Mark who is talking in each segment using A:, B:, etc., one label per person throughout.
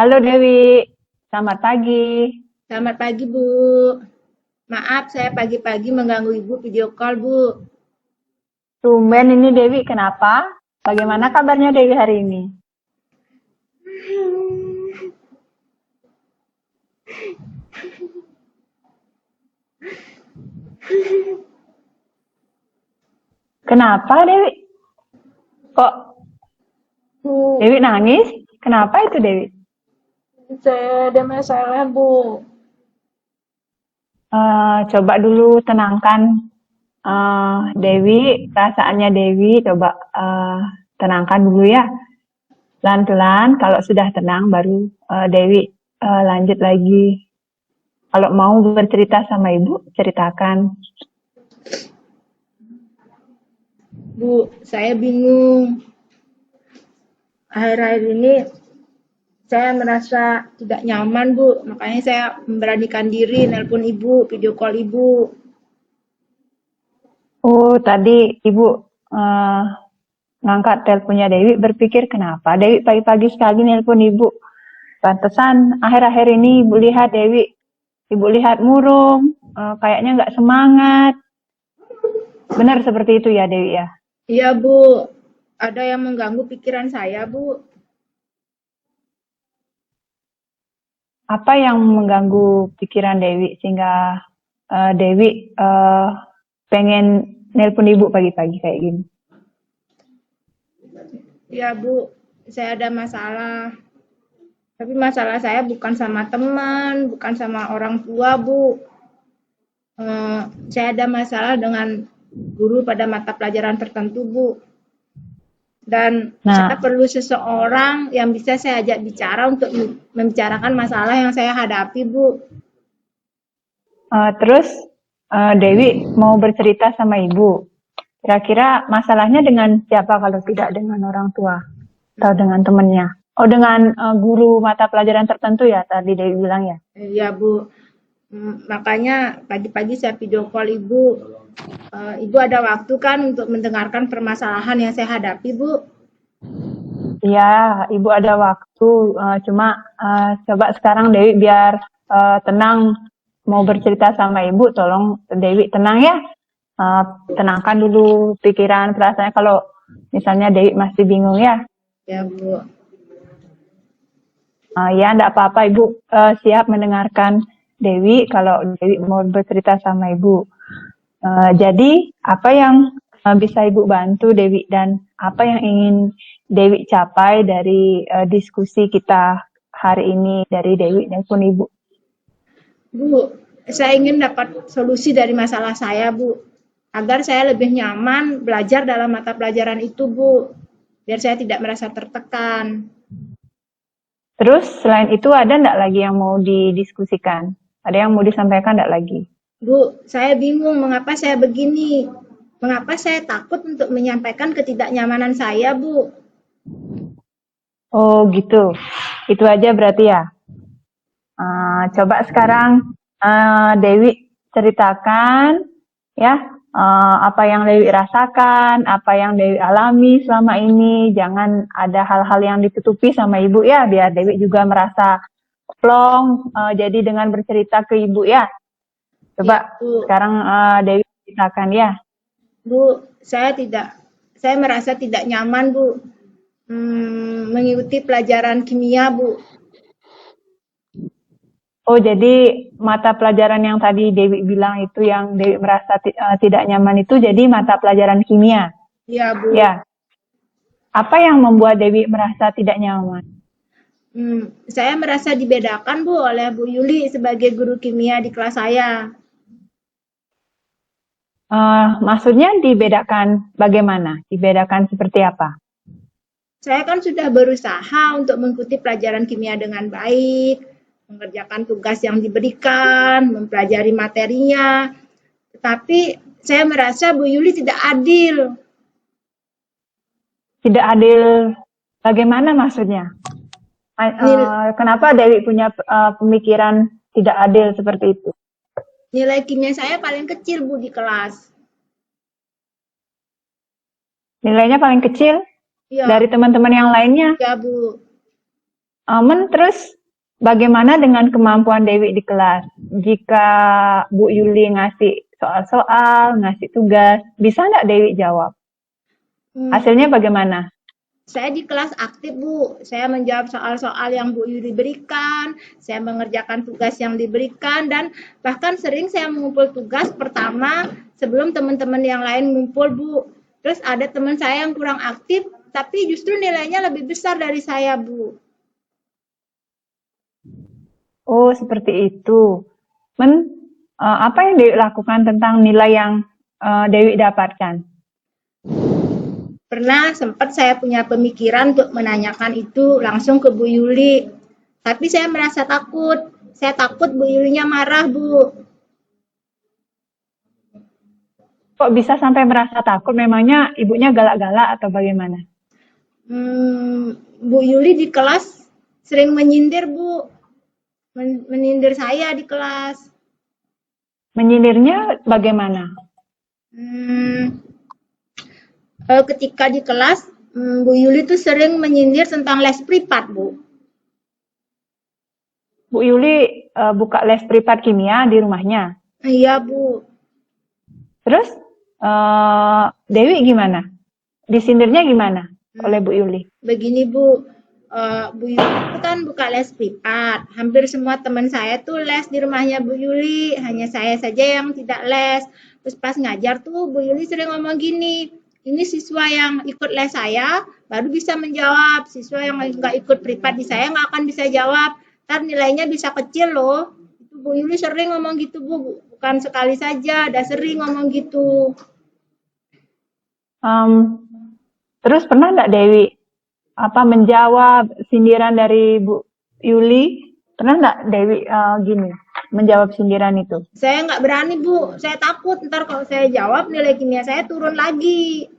A: Halo Dewi, selamat pagi.
B: Selamat pagi, Bu. Maaf, saya pagi-pagi mengganggu Ibu video call, Bu.
A: Tumben ini Dewi, kenapa? Bagaimana kabarnya Dewi hari ini? Kenapa Dewi? Kok
B: Bu,
A: Dewi nangis? Kenapa itu Dewi?
B: saya ada masalah, Bu.
A: Coba dulu tenangkan Dewi, perasaannya Dewi. Coba tenangkan dulu ya. Pelan-pelan, kalau sudah tenang baru Dewi lanjut lagi. Kalau mau bercerita sama Ibu, ceritakan.
B: Bu, saya bingung. Akhir-akhir ini saya merasa tidak nyaman, Bu. Makanya saya memberanikan diri nelpon Ibu, video call Ibu.
A: Oh, tadi Ibu eh, ngangkat teleponnya Dewi, berpikir kenapa Dewi pagi-pagi sekali nelpon Ibu. Pantesan akhir-akhir ini Ibu lihat Dewi, Ibu lihat murung, kayaknya nggak semangat. Benar seperti itu ya Dewi ya?
B: Iya, Bu. Ada yang mengganggu pikiran saya, Bu.
A: Apa yang mengganggu pikiran Dewi sehingga Dewi pengen nelpon Ibu pagi-pagi kayak gini?
B: Iya, Bu. Saya ada masalah. Tapi masalah saya bukan sama teman, bukan sama orang tua, Bu. Eh, saya ada masalah dengan guru pada mata pelajaran tertentu, Bu. Dan saya
A: Nah,
B: perlu seseorang yang bisa saya ajak bicara untuk membicarakan masalah yang saya hadapi, Bu.
A: terus Dewi mau bercerita sama Ibu. Kira-kira masalahnya dengan siapa kalau tidak dengan orang tua atau dengan temannya? Oh, dengan guru mata pelajaran tertentu ya tadi Dewi bilang ya.
B: Ya, Bu. Makanya pagi-pagi saya video call Ibu. Ibu ada waktu kan untuk mendengarkan permasalahan yang saya hadapi, Bu?
A: Iya, Ibu ada waktu. Cuma coba sekarang Dewi biar tenang mau bercerita sama Ibu. Tolong Dewi tenang ya. Eh, Tenangkan dulu pikiran, perasaannya. Kalau misalnya Dewi masih bingung ya.
B: Ya, Bu.
A: Ya, enggak apa-apa Ibu siap mendengarkan Dewi kalau Dewi mau bercerita sama Ibu. Jadi, apa yang bisa Ibu bantu Dewi dan apa yang ingin Dewi capai dari diskusi kita hari ini dari Dewi dan pun Ibu?
B: Bu, saya ingin dapat solusi dari masalah saya, Bu. Agar saya lebih nyaman belajar dalam mata pelajaran itu, Bu. Biar saya tidak merasa tertekan.
A: Terus selain itu ada enggak lagi yang mau didiskusikan? Ada yang mau disampaikan enggak lagi?
B: Bu, saya bingung mengapa saya begini. Mengapa saya takut untuk menyampaikan ketidaknyamanan saya, Bu?
A: Oh gitu, itu aja berarti ya. Coba sekarang Dewi ceritakan ya apa yang Dewi rasakan, apa yang Dewi alami selama ini. Jangan ada hal-hal yang ditutupi sama Ibu ya, biar Dewi juga merasa plong. Jadi dengan bercerita ke Ibu ya.
B: Ya,
A: Coba
B: Bu.
A: sekarang Dewi ceritakan ya.
B: Bu, saya merasa tidak nyaman, Bu. Mengikuti pelajaran kimia, Bu.
A: Oh, jadi mata pelajaran yang tadi Dewi bilang itu yang Dewi merasa tidak nyaman itu jadi mata pelajaran kimia.
B: Ya, Bu.
A: Ya, apa yang membuat Dewi merasa tidak nyaman?
B: Saya merasa dibedakan, Bu, oleh Bu Yuli sebagai guru kimia di kelas saya.
A: Maksudnya dibedakan bagaimana? Dibedakan seperti apa?
B: Saya kan sudah berusaha untuk mengikuti pelajaran kimia dengan baik, mengerjakan tugas yang diberikan, mempelajari materinya. Tetapi saya merasa Bu Yuli tidak adil.
A: Tidak adil bagaimana maksudnya?
B: Nil-
A: Kenapa Dewi punya pemikiran tidak adil seperti itu?
B: Nilai kimia saya paling kecil, Bu, di kelas.
A: Nilainya paling kecil
B: Iya,
A: dari teman-teman yang lainnya.
B: ya, Bu.
A: Terus bagaimana dengan kemampuan Dewi di kelas? Jika Bu Yuli ngasih soal-soal, ngasih tugas, bisa nggak Dewi jawab?
B: Hmm,
A: Hasilnya bagaimana?
B: Saya di kelas aktif, Bu. Saya menjawab soal-soal yang Bu Yuli berikan, saya mengerjakan tugas yang diberikan, dan bahkan sering saya mengumpul tugas pertama sebelum teman-teman yang lain ngumpul, Bu. Terus ada teman saya yang kurang aktif, tapi justru nilainya lebih besar dari saya, Bu.
A: Oh, seperti itu. Apa yang Dewi lakukan tentang nilai yang Dewi dapatkan?
B: Pernah sempat saya punya pemikiran untuk menanyakan itu langsung ke Bu Yuli. Tapi saya merasa takut. Saya takut Bu Yulinya marah, Bu.
A: Kok bisa sampai merasa takut? Memangnya ibunya galak-galak atau bagaimana?
B: Bu Yuli di kelas sering menyindir, Bu. Menyindir saya di kelas.
A: Menyindirnya bagaimana?
B: Ketika di kelas, Bu Yuli tuh sering menyindir tentang les privat, Bu.
A: Bu Yuli buka les privat kimia di rumahnya.
B: Iya, Bu.
A: Terus Dewi gimana? Disindirnya gimana oleh Bu Yuli?
B: Begini, Bu. Bu Yuli itu kan buka les privat. Hampir semua teman saya tuh les di rumahnya Bu Yuli. Hanya saya saja yang tidak les. Terus pas ngajar tuh Bu Yuli sering ngomong gini, ini siswa yang ikut les saya baru bisa menjawab. Siswa yang nggak ikut privat di saya nggak akan bisa jawab. Ntar nilainya bisa kecil loh. Itu Bu Yuli sering ngomong gitu, Bu. Bukan sekali saja, ada sering ngomong gitu.
A: Terus pernah nggak Dewi menjawab sindiran dari Bu Yuli? Pernah nggak Dewi gini menjawab sindiran itu?
B: Saya nggak berani, Bu. Saya takut ntar kalau saya jawab nilai kimia saya turun lagi.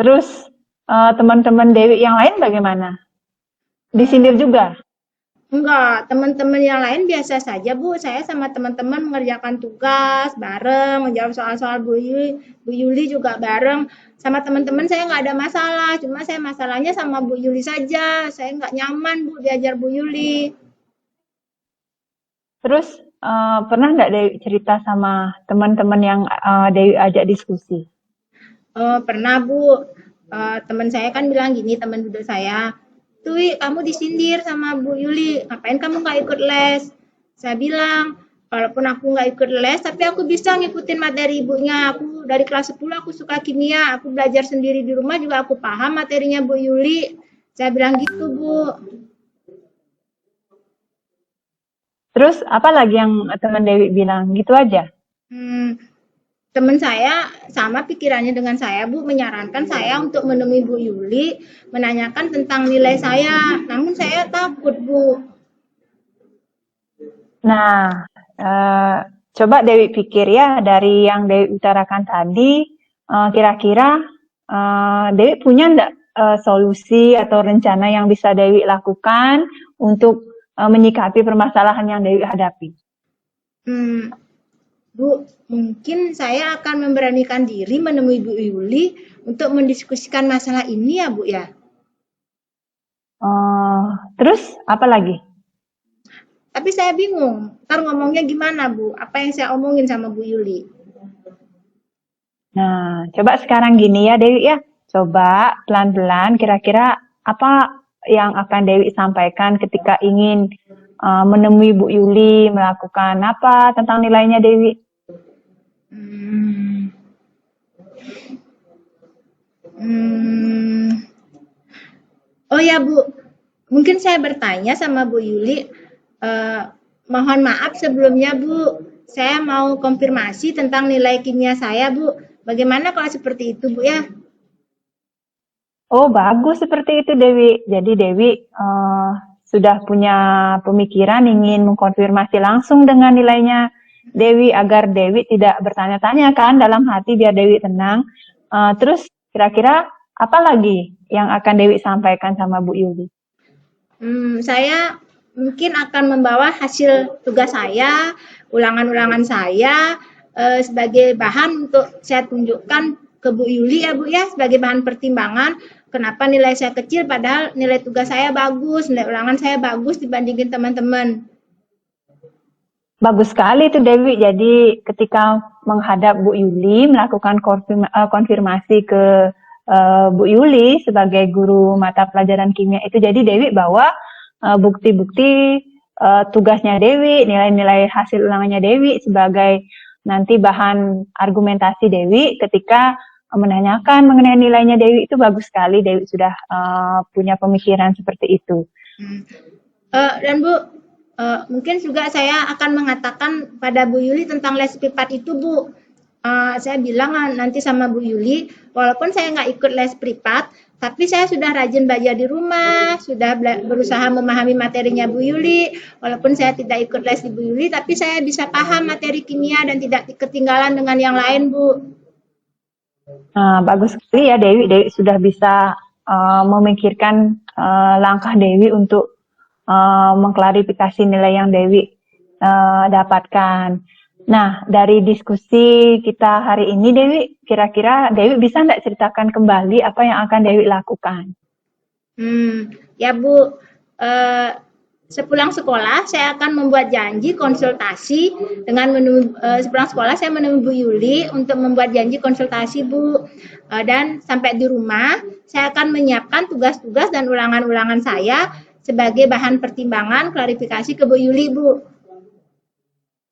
A: Terus teman-teman Dewi yang lain bagaimana? Disindir juga?
B: Enggak, teman-teman yang lain biasa saja, Bu. Saya sama teman-teman mengerjakan tugas bareng, menjawab soal-soal Bu Yuli. Bu Yuli juga bareng. Sama teman-teman saya nggak ada masalah. Cuma saya masalahnya sama Bu Yuli saja. Saya nggak nyaman, Bu, diajar Bu Yuli.
A: Terus pernah nggak Dewi cerita sama teman-teman yang Dewi ajak diskusi?
B: Pernah, Bu. Teman saya kan bilang gini, teman duduk saya, Tui, kamu disindir sama Bu Yuli, ngapain kamu nggak ikut les? Saya bilang, walaupun aku nggak ikut les, tapi aku bisa ngikutin materi ibunya. Aku dari kelas 10 aku suka kimia, aku belajar sendiri di rumah juga aku paham materinya Bu Yuli. Saya bilang gitu, Bu.
A: Terus apa lagi yang teman Dewi bilang? Gitu aja?
B: Teman saya sama pikirannya dengan saya, Bu, menyarankan saya untuk menemui Bu Yuli, menanyakan tentang nilai saya. Namun saya takut, Bu.
A: Nah, coba Dewi pikir ya, dari yang Dewi utarakan tadi, kira-kira Dewi punya enggak solusi atau rencana yang bisa Dewi lakukan untuk menyikapi permasalahan yang Dewi hadapi?
B: Bu, mungkin saya akan memberanikan diri menemui Bu Yuli untuk mendiskusikan masalah ini ya, Bu ya.
A: Terus apa lagi?
B: Tapi saya bingung, ntar ngomongnya gimana, Bu? Apa yang saya omongin sama Bu Yuli?
A: Nah, coba sekarang gini ya Dewi ya. Coba pelan-pelan kira-kira apa yang akan Dewi sampaikan ketika ingin menemui Bu Yuli, melakukan apa tentang nilainya Dewi?
B: Oh ya, Bu, mungkin saya bertanya sama Bu Yuli, mohon maaf sebelumnya, Bu, saya mau konfirmasi tentang nilai kimia saya, Bu. Bagaimana kalau seperti itu, Bu ya?
A: Oh, bagus seperti itu Dewi. Jadi Dewi sudah punya pemikiran ingin mengkonfirmasi langsung dengan nilainya Dewi agar Dewi tidak bertanya-tanya kan dalam hati biar Dewi tenang. Terus kira-kira apa lagi yang akan Dewi sampaikan sama Bu Yuli?
B: Saya mungkin akan membawa hasil tugas saya, ulangan-ulangan saya sebagai bahan untuk saya tunjukkan ke Bu Yuli ya Bu ya, sebagai bahan pertimbangan kenapa nilai saya kecil padahal nilai tugas saya bagus, nilai ulangan saya bagus dibandingin teman-teman.
A: Bagus sekali itu Dewi. Jadi ketika menghadap Bu Yuli melakukan konfirmasi ke Bu Yuli sebagai guru mata pelajaran kimia itu, jadi Dewi bawa bukti-bukti tugasnya Dewi, nilai-nilai hasil ulangannya Dewi sebagai nanti bahan argumentasi Dewi ketika menanyakan mengenai nilainya Dewi. Itu bagus sekali Dewi sudah punya pemikiran seperti itu.
B: Dan Bu, mungkin juga saya akan mengatakan pada Bu Yuli tentang les privat itu Bu. Saya bilang nanti sama Bu Yuli, walaupun saya nggak ikut les privat, tapi saya sudah rajin belajar di rumah, sudah berusaha memahami materinya Bu Yuli. Walaupun saya tidak ikut les di Bu Yuli, tapi saya bisa paham materi kimia dan tidak ketinggalan dengan yang lain Bu.
A: Bagus sekali ya Dewi. Dewi sudah bisa memikirkan langkah Dewi untuk mengklarifikasi nilai yang Dewi dapatkan. Nah, dari diskusi kita hari ini Dewi, kira-kira Dewi bisa nggak ceritakan kembali apa yang akan Dewi lakukan?
B: Ya Bu, sepulang sekolah saya akan membuat janji konsultasi dengan sepulang sekolah saya menemui Bu Yuli untuk membuat janji konsultasi Bu. Dan sampai di rumah saya akan menyiapkan tugas-tugas dan ulangan-ulangan saya sebagai bahan pertimbangan klarifikasi ke Bu Yuli Bu.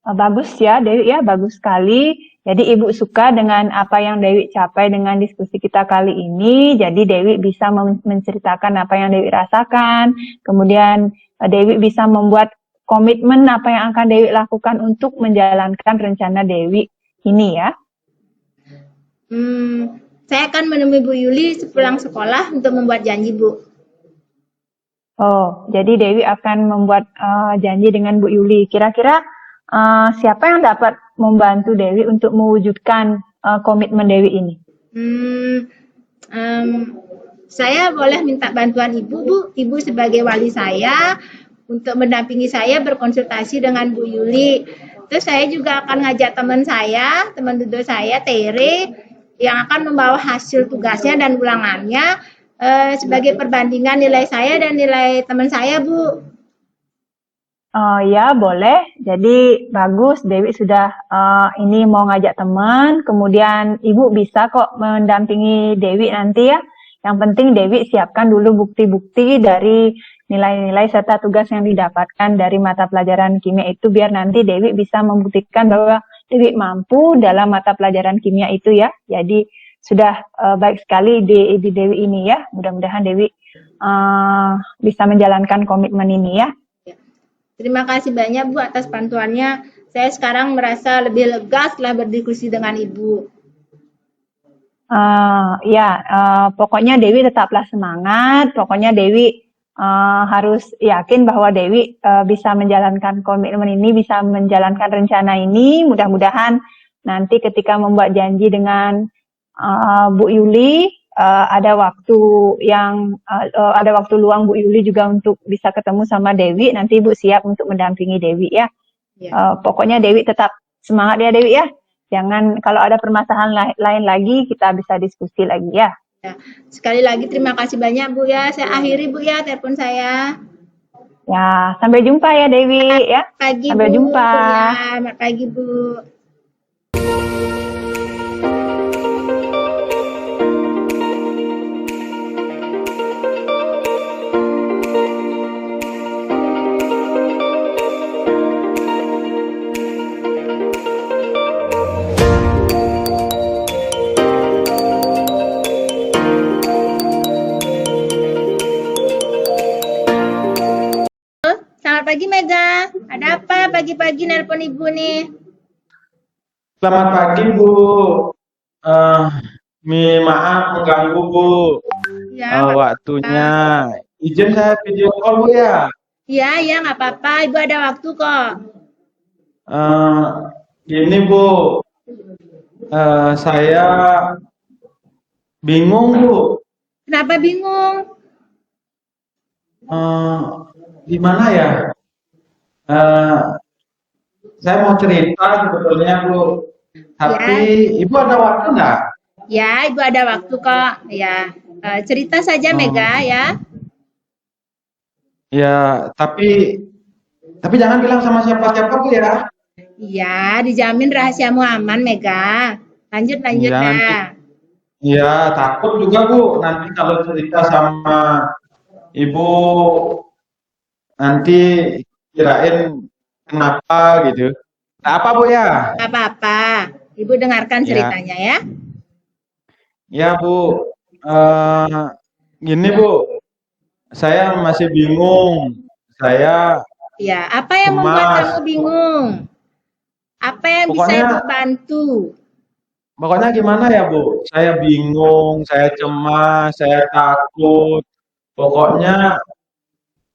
A: Bagus ya Dewi ya, bagus sekali. Jadi Ibu suka dengan apa yang Dewi capai dengan diskusi kita kali ini. Jadi Dewi bisa menceritakan apa yang Dewi rasakan. Kemudian Dewi bisa membuat komitmen apa yang akan Dewi lakukan untuk menjalankan rencana Dewi ini ya.
B: Saya akan menemui Bu Yuli sepulang sekolah untuk membuat janji Bu.
A: Oh, jadi Dewi akan membuat janji dengan Bu Yuli. Kira-kira siapa yang dapat membantu Dewi untuk mewujudkan komitmen Dewi ini?
B: Saya boleh minta bantuan Ibu, Bu. Ibu sebagai wali saya untuk mendampingi saya berkonsultasi dengan Bu Yuli. Terus saya juga akan ngajak teman saya, teman duduk saya, Tere, yang akan membawa hasil tugasnya dan ulangannya sebagai perbandingan nilai saya dan nilai teman saya, Bu.
A: Ya boleh, jadi bagus Dewi sudah ini mau ngajak teman, kemudian Ibu bisa kok mendampingi Dewi nanti ya. Yang penting Dewi siapkan dulu bukti-bukti dari nilai-nilai serta tugas yang didapatkan dari mata pelajaran kimia itu, biar nanti Dewi bisa membuktikan bahwa Dewi mampu dalam mata pelajaran kimia itu ya. Jadi sudah baik sekali ide Dewi ini ya, mudah-mudahan Dewi bisa menjalankan komitmen ini ya.
B: Terima kasih banyak Bu atas bantuannya. Saya sekarang merasa lebih lega setelah berdiskusi dengan Ibu.
A: Pokoknya Dewi tetaplah semangat. Pokoknya Dewi harus yakin bahwa Dewi bisa menjalankan komitmen ini, bisa menjalankan rencana ini. Mudah-mudahan nanti ketika membuat janji dengan Bu Yuli, ada waktu luang Bu Yuli juga untuk bisa ketemu sama Dewi. Nanti Ibu siap untuk mendampingi Dewi ya. Pokoknya Dewi tetap semangat ya Dewi ya. Jangan, kalau ada permasalahan lain lagi kita bisa diskusi lagi ya.
B: Sekali lagi terima kasih banyak Bu ya. Saya akhiri Bu ya telepon saya.
A: Ya, sampai jumpa ya Dewi ya.
B: Pagi
A: sampai
B: Bu.
A: jumpa.
B: Ya, selamat pagi Bu. Selamat pagi Mega. Ada apa pagi-pagi nelpon Ibu nih?
C: Selamat pagi Bu. Maaf mengganggu Bu.
B: Ya,
C: Waktunya. Izin saya video call Bu ya.
B: Iya, nggak apa-apa. Ibu ada waktu kok.
C: Gini Bu. Saya bingung Bu.
B: Kenapa bingung?
C: Gimana ya? Saya mau cerita sebetulnya Bu. Tapi Ibu ada waktu nggak?
B: Ya, Ibu ada waktu kok. Ya, cerita saja
C: Oh,
B: Mega ya.
C: ya, tapi jangan bilang sama siapa-siapa Bu ya.
B: Iya, dijamin rahasiamu aman Mega. Lanjut, lanjut
C: Iya nanti,
B: dah.
C: ya takut juga Bu. Nanti kalau cerita sama Ibu, nanti kirain kenapa gitu. Nah, apa Bu ya?
B: Gak apa-apa. Ibu dengarkan
C: Ya,
B: ceritanya ya.
C: ya Bu. Eh, Gini Bu, saya masih bingung. Saya
B: Ya, apa yang membuat
C: cemas.
B: kamu bingung? Apa yang bisa
C: Pokoknya
B: Ibu bantu?
C: Pokoknya gimana ya, Bu? Saya bingung, saya cemas, saya takut. Pokoknya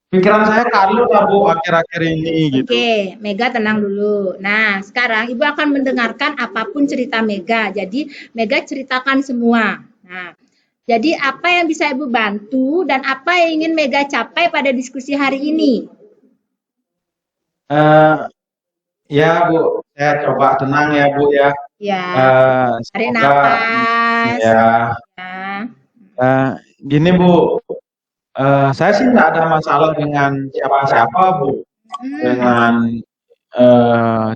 C: pikiran saya kalut lah, Bu, akhir-akhir ini gitu.
B: Oke, Mega tenang dulu. Nah, sekarang Ibu akan mendengarkan apapun cerita Mega. Jadi, Mega ceritakan semua. Nah, jadi apa yang bisa Ibu bantu dan apa yang ingin Mega capai pada diskusi hari ini?
C: Eh, ya, Bu, saya coba tenang ya, Bu ya.
B: Ya, tarik
C: Semoga
B: nafas.
C: ya.
B: Ya.
C: eh, Gini, Bu. Saya sih nggak ada masalah dengan siapa-siapa, Bu.
B: Hmm,
C: Dengan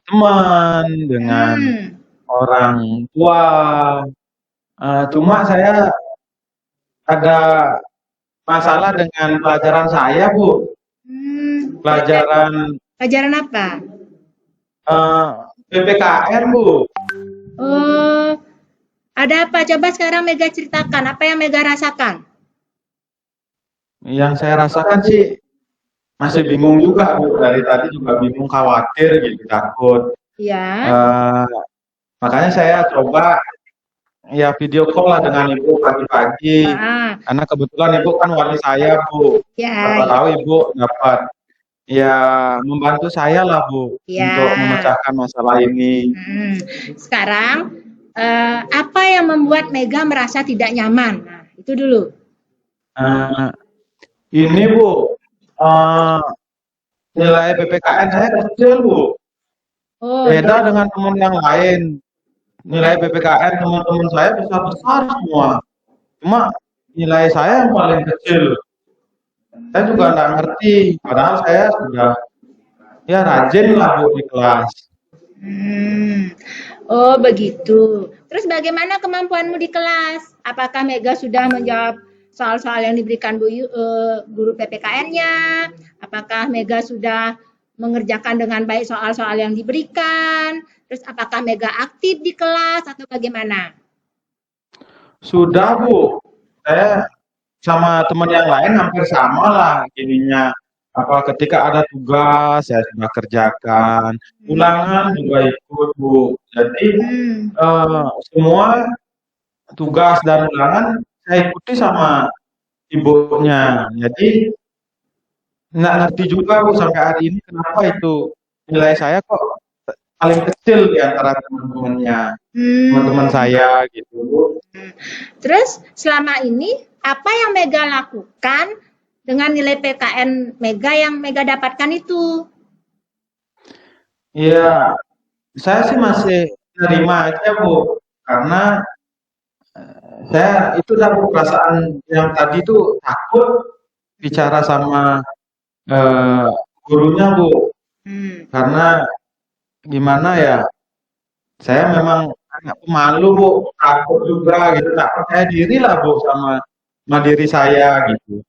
C: teman, dengan
B: hmm,
C: orang tua. Cuma saya ada masalah dengan pelajaran saya, Bu. Pelajaran
B: pelajaran apa?
C: eh, PPKN, Bu.
B: Oh, ada apa? Coba sekarang Mega ceritakan. Apa yang Mega rasakan?
C: Yang saya rasakan sih masih bingung juga, Bu. Dari tadi juga bingung, khawatir gitu, takut.
B: Ya.
C: Eh, Makanya saya coba ya video call lah dengan Ibu pagi-pagi.
B: Ah,
C: Karena kebetulan Ibu kan wali saya, Bu.
B: ya,
C: Siapa
B: ya.
C: tahu Ibu dapat ya membantu saya lah, Bu, untuk
B: Ya.
C: memecahkan masalah ini.
B: Hmm. Sekarang, apa yang membuat Mega merasa tidak nyaman? Nah, itu dulu.
C: Eh, ini, Bu, eh, nilai PPKN saya kecil, Bu.
B: Oh,
C: Beda dengan teman yang lain. Nilai PPKN teman-teman saya besar-besar semua. Cuma nilai saya yang paling kecil. Saya juga nggak ngerti. Padahal saya sudah ya rajin lah, Bu, di kelas.
B: hmm. Oh, begitu. Terus bagaimana kemampuanmu di kelas? Apakah Mega sudah menjawab soal-soal yang diberikan guru PPKN-nya? Apakah Mega sudah mengerjakan dengan baik soal-soal yang diberikan? Terus apakah Mega aktif di kelas atau bagaimana?
C: Sudah, Bu. Saya sama teman yang lain hampir sama lah ininya. Apa ketika ada tugas saya sudah kerjakan, ulangan juga ikut, Bu. Jadi
B: Hmm.
C: semua tugas dan ulangan saya ikuti sama ibunya. Jadi nggak ngerti juga, Bu, sampai hari ini kenapa itu nilai saya kok paling kecil di antara teman-temannya, teman-teman
B: Hmm.
C: saya gitu, Bu.
B: Terus selama ini apa yang Mega lakukan dengan nilai PKN Mega yang Mega dapatkan itu?
C: Iya, saya sih masih terima aja, Bu, karena saya itu dah, Bu, perasaan yang tadi tuh takut bicara sama eh, gurunya, Bu,
B: Hmm.
C: karena gimana ya, saya memang agak pemalu, Bu, takut juga gitu, nggak percaya diri lah, Bu, sama diri saya gitu.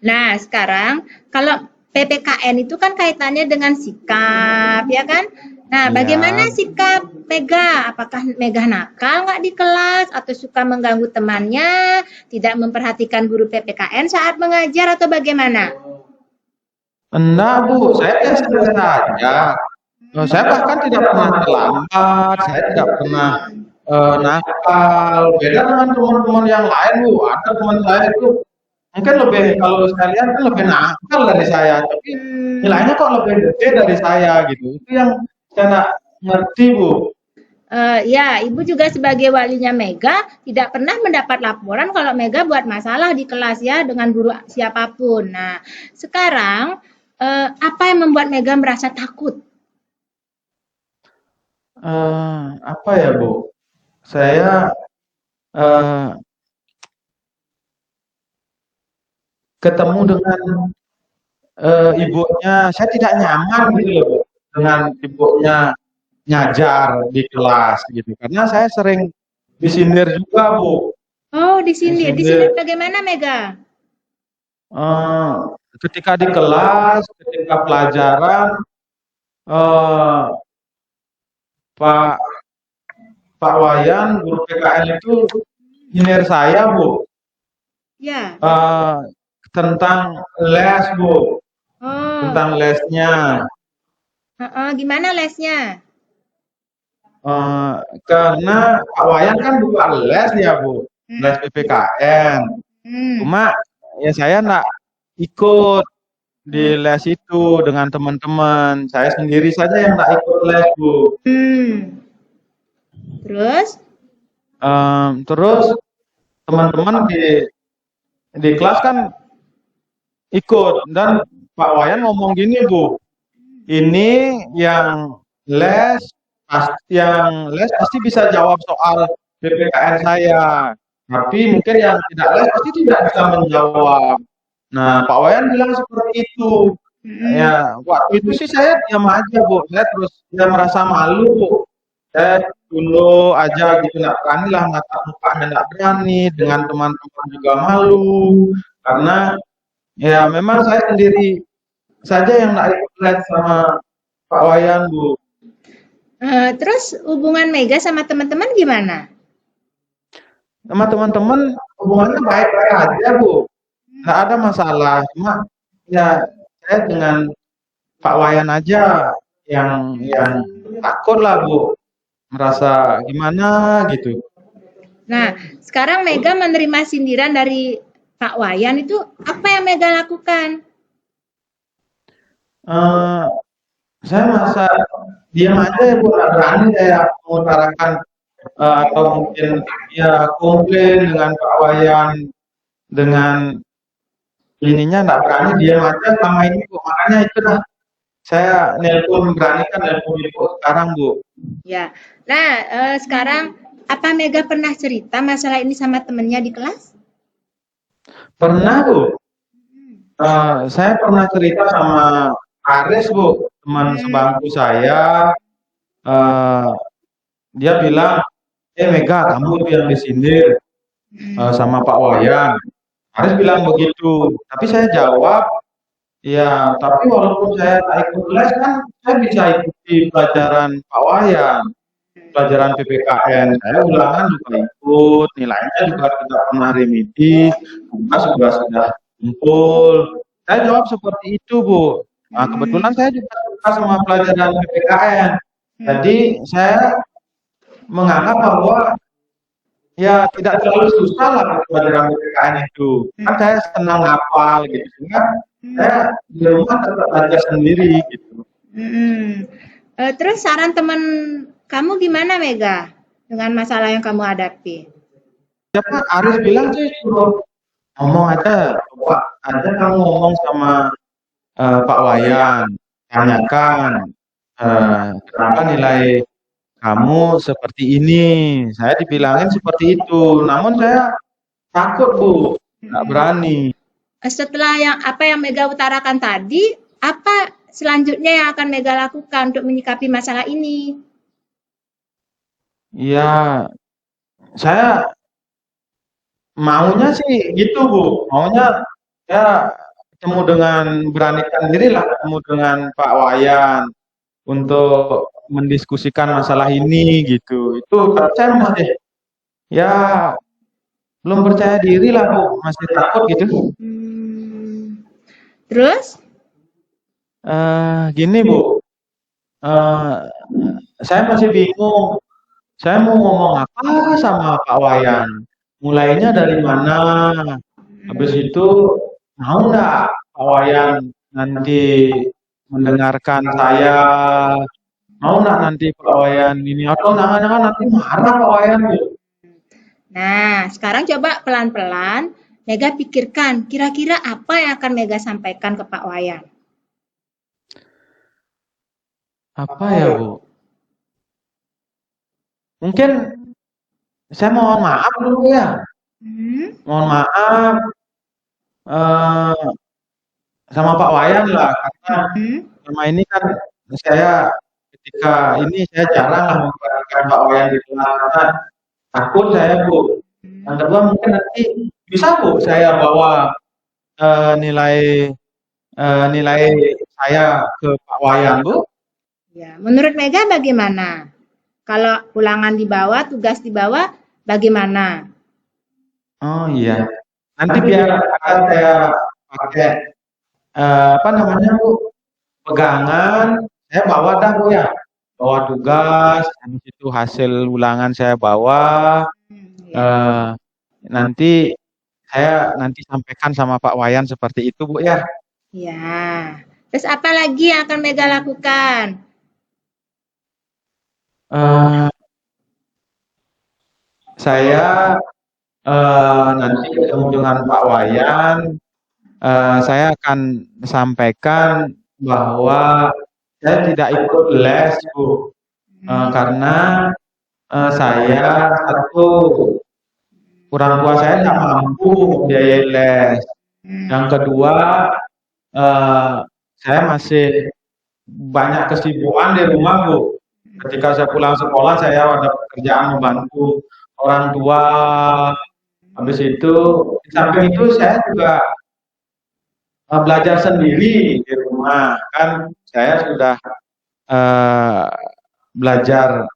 B: Nah, sekarang kalau PPKN itu kan kaitannya dengan sikap, ya kan? Nah,
C: Iya.
B: bagaimana sikap Mega? Apakah Mega nakal nggak di kelas atau suka mengganggu temannya, tidak memperhatikan guru PPKN saat mengajar atau bagaimana?
C: Enggak, Bu, saya biasa-biasa aja. Saya bahkan tidak pernah terlambat, saya tidak pernah nakal. Beda dengan teman-teman yang lain, Bu. Ada teman saya itu mungkin lebih, kalau saya lihat kan lebih nakal dari saya, tapi nilainya kok lebih gede dari saya gitu. Itu yang saya nggak ngerti, Bu.
B: Ya, Ibu juga sebagai walinya Mega tidak pernah mendapat laporan kalau Mega buat masalah di kelas ya dengan guru siapapun. Nah, sekarang apa yang membuat Mega merasa takut?
C: Apa ya, Bu? Saya eee, ketemu dengan, ibunya, saya tidak nyaman gitu loh, Bu, dengan ibunya ngajar di kelas gitu, karena saya sering disindir juga, Bu,
B: Oh, disindir.
C: disindir,
B: Disindir bagaimana, Mega?
C: eee, ketika di kelas, ketika pelajaran, eee, Pak Pak Wayan, guru PKN itu nyindir saya, Bu,
B: Ya.
C: eee, tentang les, Bu,
B: Oh,
C: tentang lesnya.
B: heeh, gimana lesnya?
C: Eee, karena Pak Wayan kan buka les ya, Bu, les
B: Hmm.
C: PPKN.
B: Hmm.
C: Cuma ya saya nggak ikut di les itu dengan teman-teman. Saya sendiri saja yang nggak ikut les, Bu.
B: Hmm. Terus?
C: Terus teman-teman di kelas kan ikut dan Pak Wayan ngomong gini, Bu, "Ini yang les pasti bisa jawab soal PPKN saya, tapi mungkin yang tidak les pasti tidak bisa menjawab." Nah, Pak Wayan bilang seperti itu.
B: Hmm.
C: Ya, waktu itu sih saya diam aja, Bu. Saya terus ya merasa malu, Bu. Saya tunduk aja gitu, nggak berani lah natap mukanya, nggak berani, dengan teman-teman juga malu. Karena ya memang saya sendiri saja yang nggak ikut les sama Pak Wayan, Bu.
B: Terus hubungan Mega sama teman-teman gimana?
C: Sama teman-teman hubungannya baik-baik aja, Bu. Nggak ada masalah. Cuma ya saya dengan Pak Wayan aja yang takut lah, Bu. Merasa gimana gitu.
B: Nah, sekarang Mega menerima sindiran dari Pak Wayan itu apa yang Mega lakukan?
C: Eh, saya merasa diam aja ya, Bu. Nggak berani saya mengutarakan atau mungkin ya komplain dengan Pak Wayan dengan ininya nggak berani diam aja selama ini, Bu. Makanya itulah saya beranikan nelpon Ibu sekarang, Bu.
B: Ya. Nah, sekarang apa Mega pernah cerita masalah ini sama temennya di kelas?
C: Pernah, Bu. Saya pernah cerita sama Aris, Bu, teman sebangku saya. Eh, dia bilang, Mega, kamu tuh yang disindir sama Pak Wayan. Aris bilang begitu. Tapi saya jawab, ya, tapi walaupun saya tak ikut les kan, saya bisa ikuti pelajaran Pak Wayan. Pelajaran PPKN, saya ulangan juga ikut, nilainya juga tidak pernah remedi, tugas juga sudah kumpul. Saya jawab seperti itu, Bu. Nah, kebetulan saya juga suka sama pelajaran PPKN. Jadi saya menganggap bahwa ya tidak terlalu susah lah pelajaran PPKN itu. Kan saya senang hafal gitu, sehingga saya di rumah tetap belajar sendiri gitu.
B: Hmm. Terus saran teman kamu gimana, Mega, dengan masalah yang kamu hadapi?
C: Siapa Aris bilang sih suruh ngomong aja, coba aja kamu ngomong sama Pak Wayan, tanyakan kenapa nilai kamu seperti ini. Saya dibilangin seperti itu, namun saya takut, Bu, nggak berani.
B: Setelah apa yang Mega utarakan tadi, apa selanjutnya yang akan Mega lakukan untuk menyikapi masalah ini?
C: Ya, saya maunya sih gitu, Bu. Maunya ya ketemu dengan beranikan diri lah ketemu dengan Pak Wayan untuk mendiskusikan masalah ini gitu. Itu tapi saya masih ya belum percaya diri lah, Bu, masih takut gitu.
B: Hmm. Terus?
C: Gini, Bu, eh, saya masih bingung. Saya mau ngomong apa sama Pak Wayan? Mulainya dari mana? Habis itu mau nggak Pak Wayan nanti mendengarkan saya? Mau nggak nanti Pak Wayan ini? Atau jangan-jangan nanti marah Pak Wayan gitu.
B: Nah, sekarang coba pelan-pelan Mega pikirkan kira-kira apa yang akan Mega sampaikan ke Pak Wayan.
C: Apa ya, Bu? Mungkin saya mohon maaf dulu ya.
B: Hmm.
C: Mohon maaf eh, sama Pak Wayan lah, karena
B: Hmm.
C: selama ini kan saya ketika ini saya jarang lah memperhatikan Pak Wayan di kelas karena takut saya Bu. Yang kedua mungkin nanti bisa Bu saya bawa nilai nilai saya ke Pak Wayan Bu.
B: Ya, menurut Mega bagaimana? Kalau ulangan dibawa, tugas dibawa, bagaimana?
C: Oh iya. Nanti biar akan saya pakai apa namanya Bu, pegangan, saya bawa dah Bu ya. Bawa tugas, habis itu hasil ulangan saya bawa,
B: Ya.
C: eh, nanti saya nanti sampaikan sama Pak Wayan seperti itu Bu ya.
B: Ya. Terus apa lagi yang akan Mega lakukan?
C: Eh, saya nanti ketemu dengan Pak Wayan, saya akan sampaikan bahwa saya tidak ikut les Bu. Karena saya satu orang tua saya tidak mampu membiayai les. Yang kedua, eh, saya masih banyak kesibukan di rumah Bu. Ketika saya pulang sekolah, saya ada pekerjaan membantu orang tua. Habis itu, di samping itu saya juga belajar sendiri di rumah. Kan saya sudah eh, belajar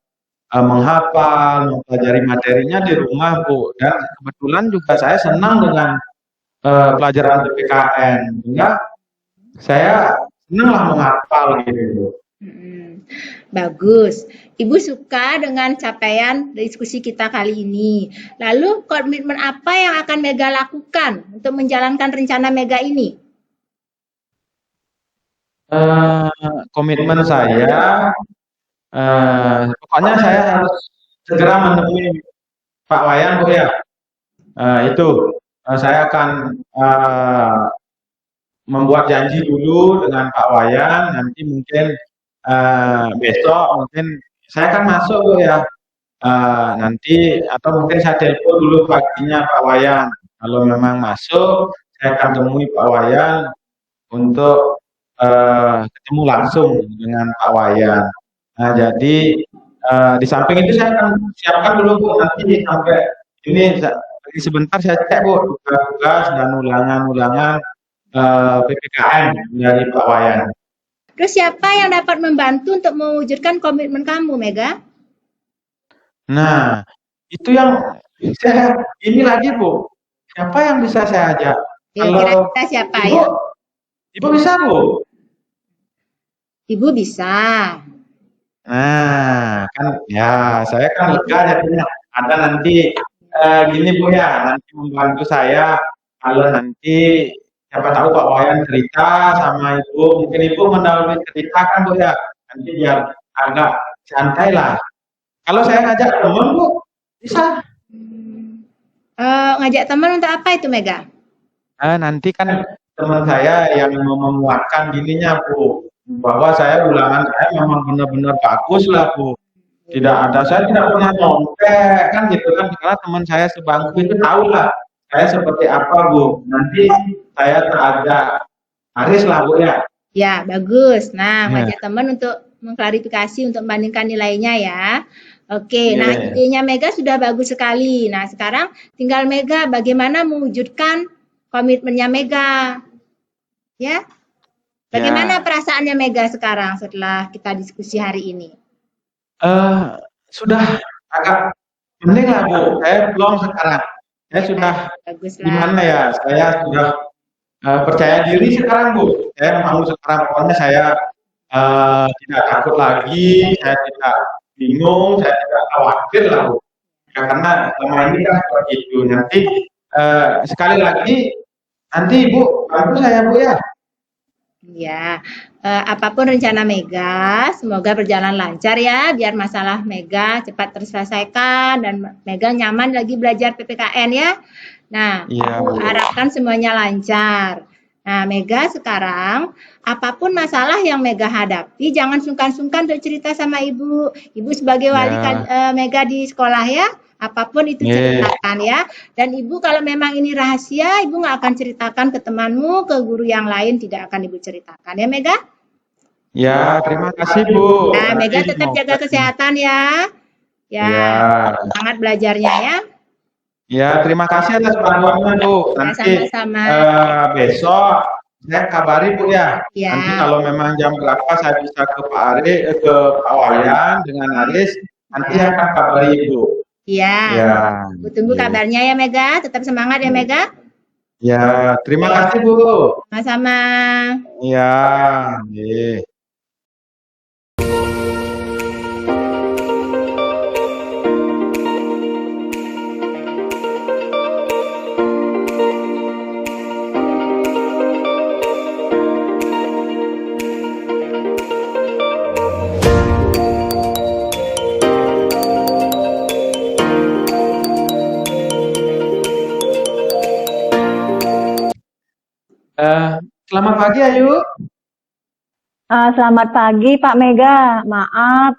C: menghafal, mempelajari materinya di rumah Bu. Dan kebetulan juga saya senang dengan pelajaran PPKN. Sehingga saya senanglah menghafal gitu.
B: Bagus. Ibu suka dengan capaian diskusi kita kali ini. Lalu komitmen apa yang akan Mega lakukan untuk menjalankan rencana Mega ini?
C: Komitmen saya, pokoknya saya harus segera menemui Pak Wayan Bu ya. Itu saya akan membuat janji dulu dengan Pak Wayan. Nanti mungkin besok mungkin saya akan masuk Bu ya. Nanti atau mungkin saya telepon dulu paginya Pak Wayan. Kalau memang masuk, saya akan temui Pak Wayan untuk ketemu langsung dengan Pak Wayan. Nah, jadi di samping itu saya akan siapkan dulu Bu, nanti sampai ini sebentar saya cek Bu tugas dan ulangan-ulangan PPKN dari Pak Wayan.
B: Terus siapa yang dapat membantu untuk mewujudkan komitmen kamu, Mega?
C: Nah, itu yang saya ini lagi Bu. Siapa yang bisa saya ajak?
B: Ya, kira-kira siapa
C: Ibu,
B: ya?
C: Ibu bisa Bu?
B: Ibu bisa.
C: Nah, kan ya saya kan lega jadinya. Ada nanti gini Bu ya, nanti membantu saya kalau nanti siapa tahu Pak Wayan cerita sama Ibu, mungkin Ibu mendahului cerita kan Bu ya, nanti biar agak santai lah. Kalau saya ngajak teman Bu, bisa.
B: Ngajak teman untuk apa itu, Mega?
C: Nanti kan teman saya yang memuatkan dirinya Bu, bahwa saya ulangan saya memang benar-benar bagus lah Bu. Tidak ada, saya tidak pernah nyontek kan gitu kan, karena teman saya sebangku itu tahu lah saya seperti apa Bu. Nanti saya terajak Haris lah Bu ya.
B: Ya, bagus. Nah,
C: Ya.
B: ngajak teman untuk mengklarifikasi, untuk membandingkan nilainya ya. Oke, nah
C: Ya.
B: idenya Mega sudah bagus sekali. Nah, sekarang tinggal Mega bagaimana mewujudkan komitmennya Mega. Ya. Bagaimana perasaannya Mega sekarang setelah kita diskusi hari ini?
C: Sudah agak mending lah Bu, saya belum sekarang. Saya sudah
B: Baguslah.
C: gimana ya, saya sudah percaya diri sekarang Bu. Saya mau sekarang pokoknya saya tidak takut lagi, saya tidak bingung, saya tidak khawatir lah Bu. Ya, karena selama ini kan seperti itu. Nanti sekali lagi nanti Ibu bantu saya Bu ya.
B: Ya, apapun rencana Mega, semoga berjalan lancar ya, biar masalah Mega cepat terselesaikan dan Mega nyaman lagi belajar PPKN ya. Nah,
C: Iya,
B: aku
C: Bu.
B: harapkan semuanya lancar. Nah, Mega sekarang, apapun masalah yang Mega hadapi, jangan sungkan-sungkan untuk cerita sama Ibu. Ibu sebagai wali
C: Ya.
B: Mega di sekolah ya, Apapun itu
C: Nggih.
B: ceritakan ya. Dan Ibu kalau memang ini rahasia, Ibu nggak akan ceritakan ke temanmu, ke guru yang lain tidak akan Ibu ceritakan ya Mega?
C: Ya, terima kasih Bu.
B: Nah,
C: Nanti
B: Mega tetap
C: semoga
B: jaga kesehatan ya. Ya,
C: ya.
B: semangat belajarnya ya.
C: Ya, terima kasih atas bantuannya Bu.
B: Ya,
C: Nanti
B: sama-sama.
C: besok saya kabari Bu ya.
B: Ya.
C: Nanti kalau memang jam berapa saya bisa ke Pak ke Pak Wayan dengan Aris, nanti saya akan kabari Ibu.
B: Iya.
C: Ya.
B: Bu tunggu
C: Iya.
B: kabarnya ya Mega. Tetap semangat ya Mega.
C: Ya, terima kasih Bu.
B: Sama-sama.
C: Ya, nggih. Selamat pagi Ayu.
A: Selamat pagi Pak Mega. Maaf,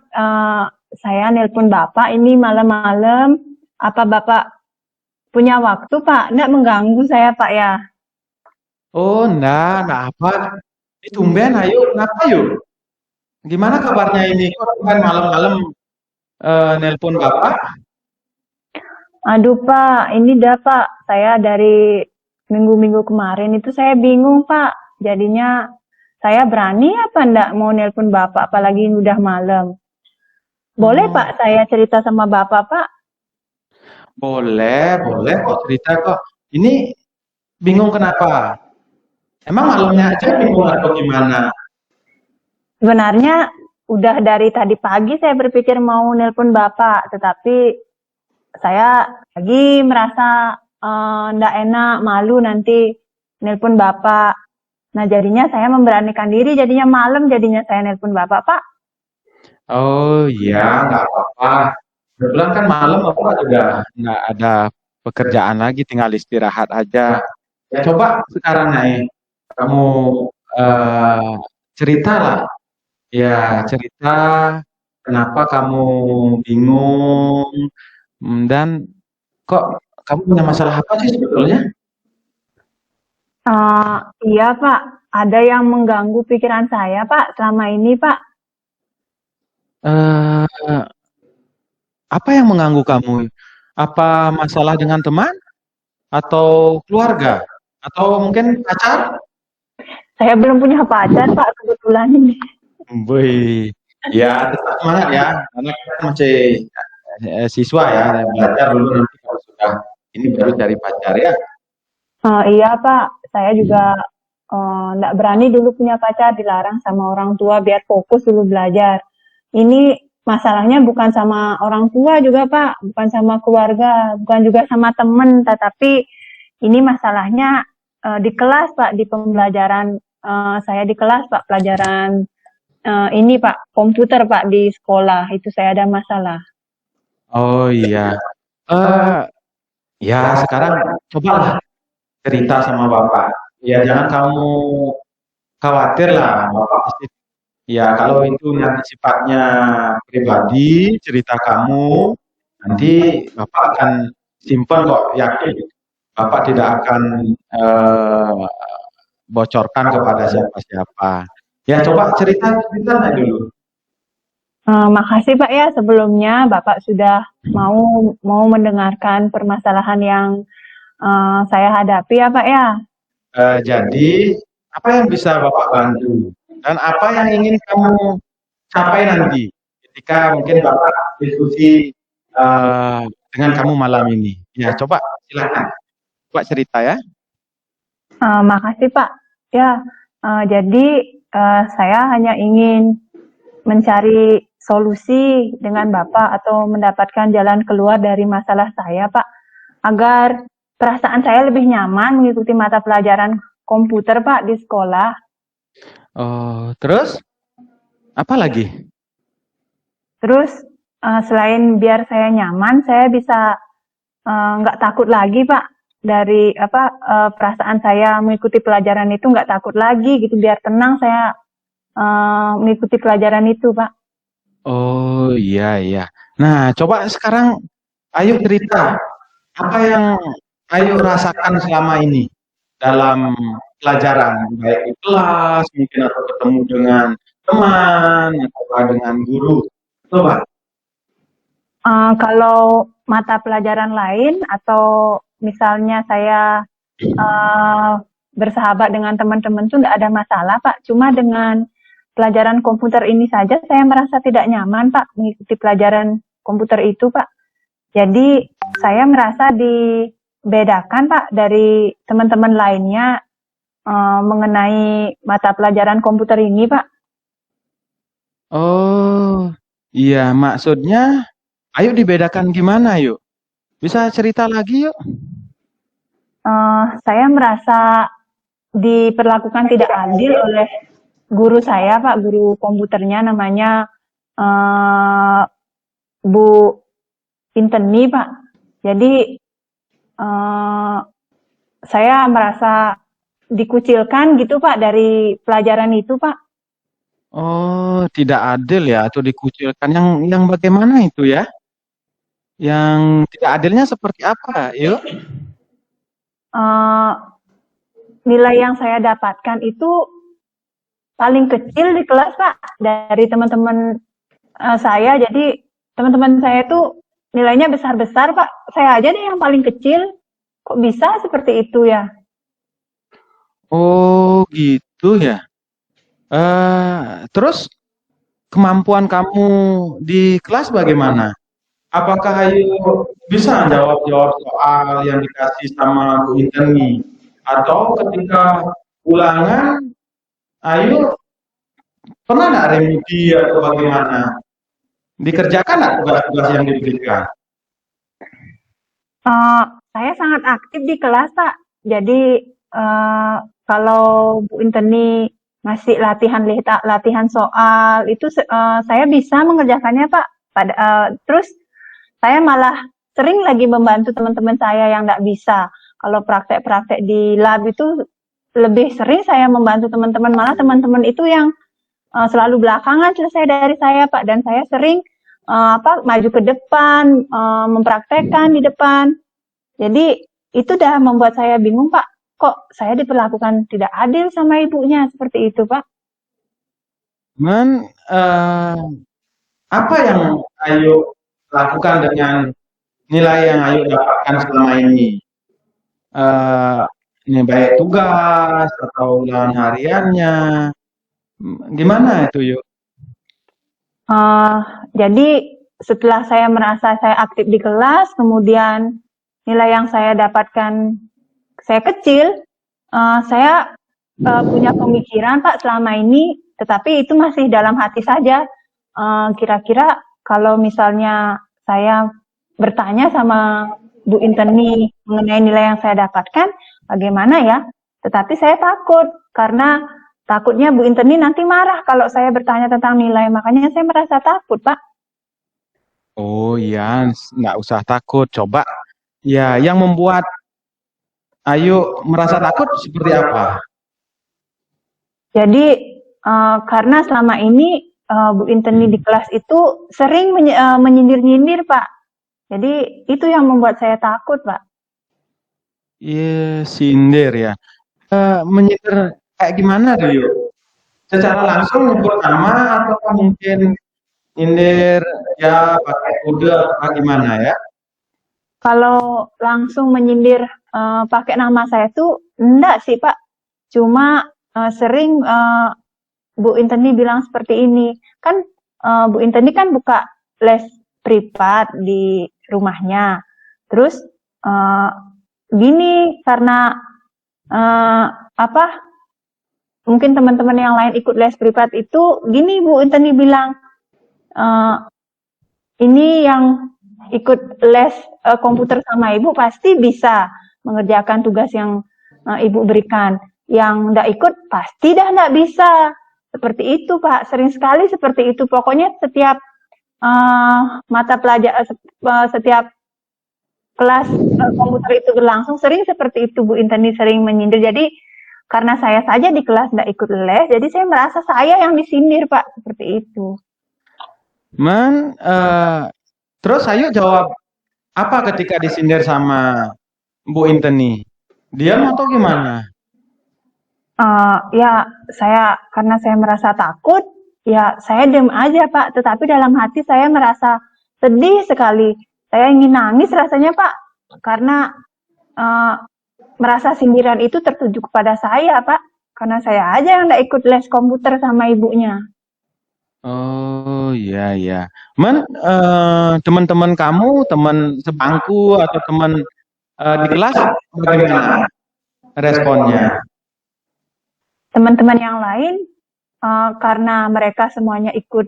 A: saya nelpon Bapak ini malam-malam. Apa Bapak punya waktu Pak? Nggak mengganggu saya Pak ya?
C: Oh, enggak apa. Ini tumben Ayu, kenapa Ayu? Gimana kabarnya ini? Kok tumben malam-malam nelpon Bapak?
A: Aduh Pak, ini dah Pak. Saya dari minggu-minggu kemarin itu saya bingung Pak. Jadinya saya berani apa enggak mau nelpon Bapak, apalagi ini udah malam. Boleh Pak saya cerita sama Bapak Pak?
C: Boleh kok cerita kok. Ini bingung kenapa? Emang malamnya aja bingung atau gimana?
A: Sebenarnya udah dari tadi pagi saya berpikir mau nelpon Bapak, tetapi saya lagi merasa ndak enak, malu nanti nelpon Bapak. Nah jadinya saya memberanikan diri, jadinya malam jadinya saya nelpon Bapak, Pak.
C: Oh iya, nggak apa-apa. Kebetulan kan malam Bapak juga nggak ada pekerjaan lagi, tinggal istirahat aja. Ya coba sekarang nih, kamu eh, cerita lah. Ya cerita kenapa kamu bingung dan kok kamu punya masalah apa sih sebetulnya?
A: Iya Pak, ada yang mengganggu pikiran saya Pak selama ini Pak.
C: Eh, apa yang mengganggu kamu? Apa masalah dengan teman atau keluarga atau mungkin pacar?
A: Saya belum punya pacar Pak kebetulan ini.
C: Wih, ya tetap semangat ya, karena kita kan masih siswa ya, dan belajar dulu nanti kalau sudah ini baru cari pacar ya.
A: Iya Pak, saya juga nggak berani dulu punya pacar, dilarang sama orang tua biar fokus dulu belajar. Ini masalahnya bukan sama orang tua juga Pak, bukan sama keluarga, bukan juga sama temen, tetapi ini masalahnya di kelas Pak, di pembelajaran saya di kelas Pak, pelajaran ini Pak, komputer Pak di sekolah, itu saya ada masalah.
C: Oh iya, eh ya sekarang cobalah cerita sama bapak. Ya jangan kamu khawatir lah, bapak pasti. Ya kalau itu nanti sifatnya pribadi, cerita kamu, nanti bapak akan simpan kok, yakin. Bapak tidak akan bocorkan kepada siapa-siapa. Ya coba cerita dulu.
A: Makasih Pak ya sebelumnya Bapak sudah mau mendengarkan permasalahan yang saya hadapi ya Pak ya.
C: Jadi apa yang bisa bapak bantu dan apa yang ingin kamu capai nanti ketika mungkin bapak diskusi dengan kamu malam ini. Ya coba silakan, coba cerita ya.
A: Makasih Pak. Ya, jadi saya hanya ingin mencari solusi dengan Bapak atau mendapatkan jalan keluar dari masalah saya Pak, agar perasaan saya lebih nyaman mengikuti mata pelajaran komputer Pak di sekolah.
C: Oh, terus apa lagi?
A: Terus selain biar saya nyaman, saya bisa nggak takut lagi Pak dari perasaan saya mengikuti pelajaran itu, nggak takut lagi gitu, biar tenang saya mengikuti pelajaran itu Pak.
C: Oh iya iya. Nah coba sekarang Ayo cerita, apa yang Ayo rasakan selama ini dalam pelajaran, baik di kelas, mungkin atau ketemu dengan teman, atau dengan guru. Coba.
A: Kalau mata pelajaran lain atau misalnya saya bersahabat dengan teman-teman tuh nggak ada masalah, Pak. Cuma dengan pelajaran komputer ini saja saya merasa tidak nyaman, Pak, mengikuti pelajaran komputer itu, Pak. Jadi saya merasa dibedakan, Pak, dari teman-teman lainnya mengenai mata pelajaran komputer ini, Pak.
C: Oh, iya, maksudnya ayo dibedakan gimana yuk? Bisa cerita lagi yuk?
A: Saya merasa diperlakukan tidak adil oleh guru saya, Pak, guru komputernya namanya Bu Inteni, Pak. Jadi saya merasa dikucilkan gitu, Pak, dari pelajaran itu, Pak.
C: Oh, tidak adil ya atau dikucilkan. Yang bagaimana itu ya? Yang tidak adilnya seperti apa, yuk?
A: Eh, Nilai yang saya dapatkan itu paling kecil di kelas, Pak, dari teman-teman saya. Jadi teman-teman saya itu nilainya besar-besar, Pak. Saya aja deh yang paling kecil. Kok bisa seperti itu ya?
C: Oh, gitu ya. Terus kemampuan kamu di kelas bagaimana? Apakah Ayu bisa jawab-jawab soal yang dikasih sama Bu Inteni? Atau ketika ulangan, Ayu pernah nggak remedi atau bagaimana? Dikerjakan nggak tugas-tugas yang diberikan?
A: Saya sangat aktif di kelas, Pak. Jadi kalau Bu Inteni ngasih latihan soal itu saya bisa mengerjakannya, Pak. Terus saya malah sering lagi membantu teman-teman saya yang nggak bisa. Kalau praktek-praktek di lab itu lebih sering saya membantu teman-teman, malah teman-teman itu yang selalu belakangan selesai dari saya, Pak. Dan saya sering maju ke depan, mempraktekkan di depan. Jadi itu udah membuat saya bingung, Pak. Kok saya diperlakukan tidak adil sama ibunya seperti itu, Pak?
C: Apa yang Ayu lakukan dengan nilai yang Ayu dapatkan selama ini? Ini baik tugas atau ulangan hariannya. Gimana itu yuk?
A: Jadi setelah saya merasa saya aktif di kelas, kemudian nilai yang saya dapatkan saya kecil, saya punya pemikiran, Pak, selama ini, tetapi itu masih dalam hati saja. Kira-kira kalau misalnya saya bertanya sama Bu Inteni mengenai nilai yang saya dapatkan, bagaimana ya? Tetapi saya takut, karena takutnya Bu Inteni nanti marah kalau saya bertanya tentang nilai, makanya saya merasa takut, Pak.
C: Oh iya, nggak usah takut. Coba, ya yang membuat Ayu merasa takut seperti apa?
A: Jadi karena selama ini Bu Inteni di kelas itu sering menyindir-nyindir, Pak. Jadi itu yang membuat saya takut, Pak.
C: Iya, sindir ya. Menyindir kayak gimana tuh yuk? Secara langsung nyebut nama atau mungkin nyindir ya pakai kode atau gimana ya?
A: Kalau langsung menyindir pakai nama saya tuh enggak sih, Pak. Cuma sering Bu Inteni bilang seperti ini. Kan Bu Inteni kan buka les privat di rumahnya. Terus gini, karena mungkin teman-teman yang lain ikut les privat itu, gini Bu Inteni bilang, ini yang ikut les komputer sama Ibu pasti bisa mengerjakan tugas yang Ibu berikan. Yang nggak ikut pasti dah nggak bisa. Seperti itu, Pak. Sering sekali seperti itu. Pokoknya setiap mata pelajaran, setiap kelas komputer itu berlangsung, sering seperti itu Bu Inteni, sering menyindir. Jadi karena saya saja di kelas nggak ikut les, jadi saya merasa saya yang disindir, Pak. Seperti itu.
C: Terus Ayu jawab apa ketika disindir sama Bu Inteni? Diam atau gimana?
A: Ya, karena saya merasa takut, ya saya diam aja Pak. Tetapi dalam hati saya merasa sedih sekali. Saya ingin nangis rasanya Pak, karena merasa sindiran itu tertuju kepada saya Pak. Karena saya aja yang nggak ikut les komputer sama ibunya.
C: Oh iya iya. Teman-teman kamu, teman sebangku atau teman di kelas bagaimana responnya?
A: Teman-teman yang lain, karena mereka semuanya ikut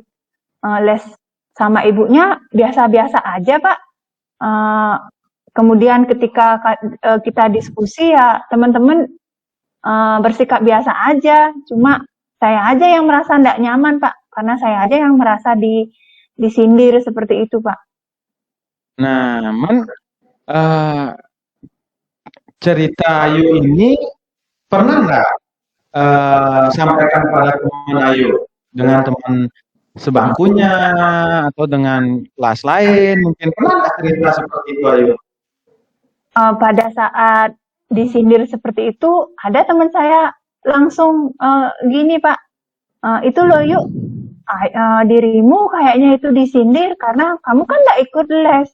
A: les sama ibunya, biasa-biasa aja Pak. Kemudian ketika kita diskusi ya teman-teman bersikap biasa aja. Cuma saya aja yang merasa tidak nyaman Pak, karena saya aja yang merasa disindir seperti itu Pak.
C: Nah, cerita Ayu ini pernah nggak sampaikan pada teman Ayu dengan teman sebangkunya atau dengan kelas lain? Mungkin pernah nggak cerita seperti itu Ayu?
A: Pada saat disindir seperti itu, ada teman saya langsung gini Pak, itu loh Yuk, dirimu kayaknya itu disindir karena kamu kan nggak ikut les.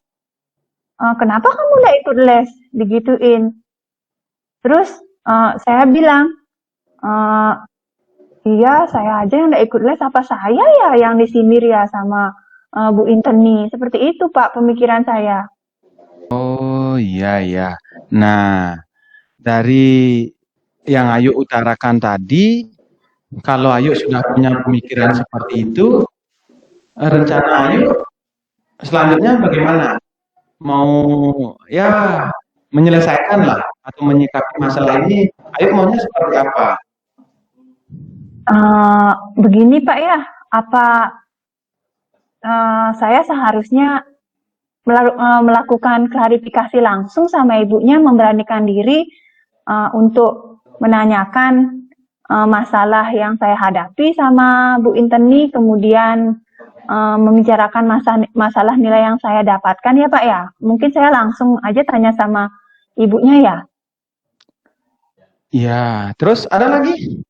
A: Kenapa kamu nggak ikut les? Digituin. Terus saya bilang, iya saya aja yang nggak ikut les, apa saya ya yang disindir ya sama Bu Inteni? Seperti itu Pak pemikiran saya.
C: Oh iya iya. Nah, dari yang Ayu utarakan tadi, kalau Ayu sudah punya pemikiran seperti itu, rencana Ayu selanjutnya bagaimana? Mau ya menyelesaikan lah atau menyikapi masalah ini, Ayu maunya seperti apa?
A: Begini Pak ya, apa saya seharusnya melakukan klarifikasi langsung sama ibunya, memberanikan diri untuk menanyakan masalah yang saya hadapi sama Bu Inteni, kemudian membicarakan masalah nilai yang saya dapatkan ya Pak ya. Mungkin saya langsung aja tanya sama ibunya ya.
C: Ya, terus ada lagi?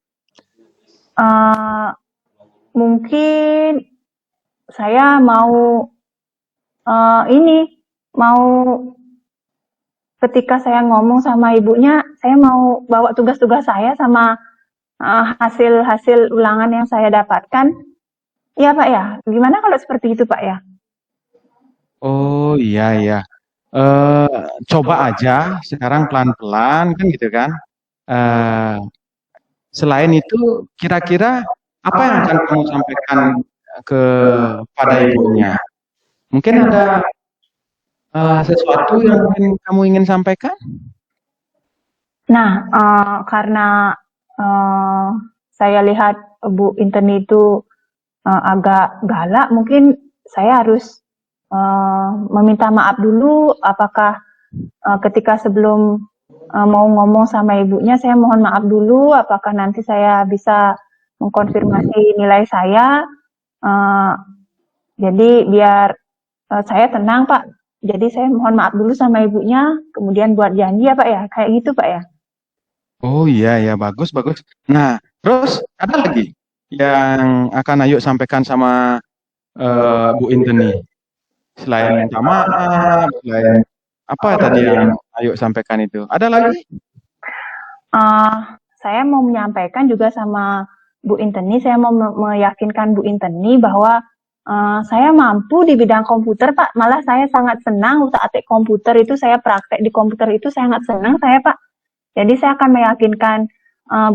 A: Mungkin saya mau ketika saya ngomong sama ibunya, saya mau bawa tugas-tugas saya sama hasil-hasil ulangan yang saya dapatkan. Iya Pak ya, gimana kalau seperti itu Pak ya?
C: Oh iya iya. Coba aja sekarang pelan-pelan kan gitu kan. Selain itu, kira-kira apa yang akan kamu sampaikan kepada ibunya? Mungkin ada sesuatu yang mungkin kamu ingin sampaikan?
A: Nah, karena saya lihat Bu Inteni itu agak galak, mungkin saya harus meminta maaf dulu. Apakah ketika sebelum mau ngomong sama ibunya, saya mohon maaf dulu. Apakah nanti saya bisa mengkonfirmasi nilai saya? Jadi biar saya tenang Pak. Jadi saya mohon maaf dulu sama ibunya, kemudian buat janji ya Pak ya, kayak gitu Pak ya.
C: Oh iya ya, bagus bagus. Nah, terus ada lagi yang akan Ayu sampaikan sama Bu Inteni? Selain minta maaf, selain apa tadi yang Ayu sampaikan itu? Ada lagi?
A: Saya mau menyampaikan juga sama Bu Inteni, saya mau meyakinkan Bu Inteni bahwa saya mampu di bidang komputer Pak. Malah saya sangat senang utak-atik komputer itu, saya praktek di komputer itu sangat senang saya Pak. Jadi saya akan meyakinkan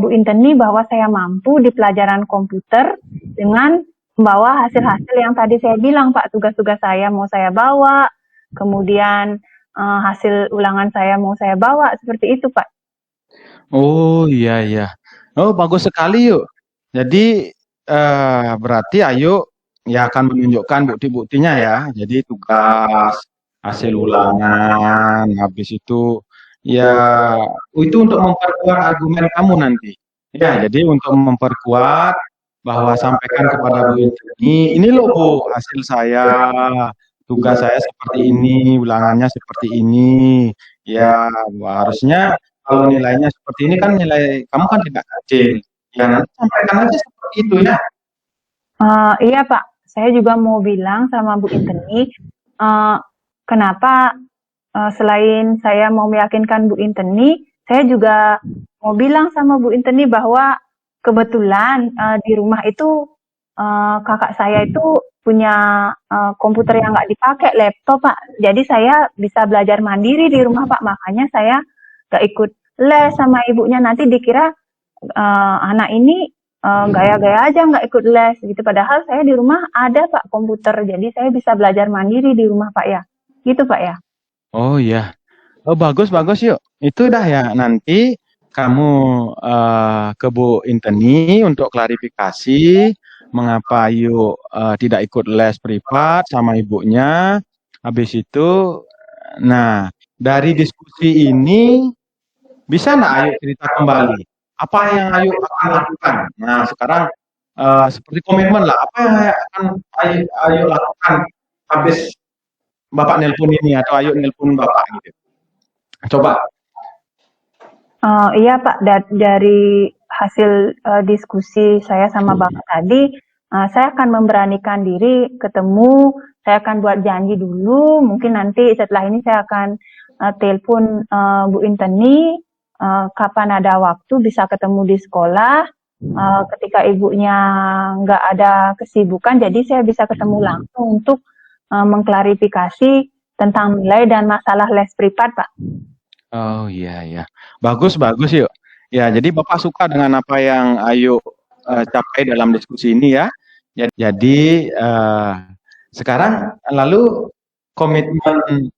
A: Bu Inteni bahwa saya mampu di pelajaran komputer dengan membawa hasil-hasil yang tadi saya bilang Pak, tugas-tugas saya mau saya bawa, kemudian hasil ulangan saya mau saya bawa, seperti itu Pak.
C: Oh iya iya. Oh bagus sekali yuk. Jadi berarti Ayu ya akan menunjukkan bukti-buktinya ya. Jadi tugas, hasil ulangan, habis itu ya itu untuk memperkuat argumen kamu nanti. Ya, jadi untuk memperkuat bahwa sampaikan kepada Bu ini loh Bu hasil saya tugas saya seperti ini, ulangannya seperti ini. Ya, harusnya kalau nilainya seperti ini kan nilai kamu kan tidak kecil. Ya, nanti sampaikan aja seperti itu ya.
A: Iya Pak, saya juga mau bilang sama Bu Inteni, kenapa selain saya mau meyakinkan Bu Inteni, saya juga mau bilang sama Bu Inteni bahwa kebetulan di rumah itu kakak saya itu punya komputer yang nggak dipakai, laptop Pak. Jadi saya bisa belajar mandiri di rumah Pak. Makanya saya nggak ikut les sama ibunya. Nanti dikira anak ini gaya-gaya aja nggak ikut les gitu. Padahal saya di rumah ada Pak komputer. Jadi saya bisa belajar mandiri di rumah Pak ya. Gitu Pak ya.
C: Oh iya. Oh bagus bagus yuk. Itu dah ya nanti kamu ke Bu Inteni untuk klarifikasi mengapa Ayu tidak ikut les privat sama ibunya. Habis itu, nah dari diskusi ini bisa nggak Ayu cerita kembali apa yang Ayu akan lakukan? Nah sekarang seperti komitmen lah. Apa yang akan Ayu lakukan habis Bapak nelpon ini atau Ayu nelpon Bapak gitu? Coba.
A: Iya Pak, dari hasil diskusi saya sama Bapak tadi, saya akan memberanikan diri ketemu, saya akan buat janji dulu, mungkin nanti setelah ini saya akan telepon Bu Inteni, kapan ada waktu bisa ketemu di sekolah, ketika ibunya nggak ada kesibukan, jadi saya bisa ketemu langsung untuk mengklarifikasi tentang nilai dan masalah les privat Pak.
C: Oh iya ya, bagus bagus yuk. Ya jadi Bapak suka dengan apa yang Ayu capai dalam diskusi ini ya. Jadi sekarang lalu komitmen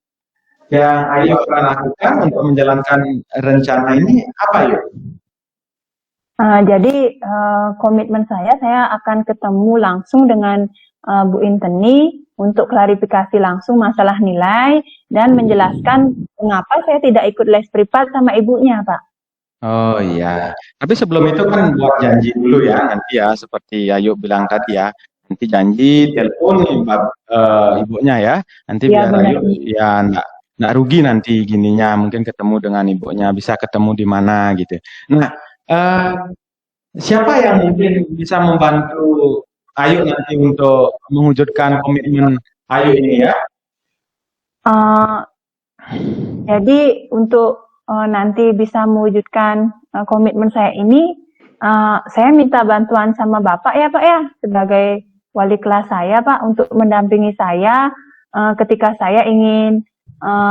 C: yang Ayu akan lakukan untuk menjalankan rencana ini apa yuk?
A: Jadi komitmen saya akan ketemu langsung dengan Bu Inteni untuk klarifikasi langsung masalah nilai dan menjelaskan mengapa saya tidak ikut les privat sama ibunya, Pak.
C: Oh iya, tapi sebelum itu kan buat janji dulu ya nanti ya seperti Ayu bilang tadi ya. Nanti janji telepon ibunya ya. Nanti
A: Iya
C: biar
A: benar.
C: Ayu ya nggak rugi nanti gininya mungkin ketemu dengan ibunya bisa ketemu di mana gitu. Nah, siapa yang mungkin bisa membantu Ayu nanti untuk mewujudkan komitmen Ayu ini ya?
A: Jadi untuk nanti bisa mewujudkan komitmen saya ini, saya minta bantuan sama Bapak ya Pak ya, sebagai wali kelas saya Pak, untuk mendampingi saya ketika saya ingin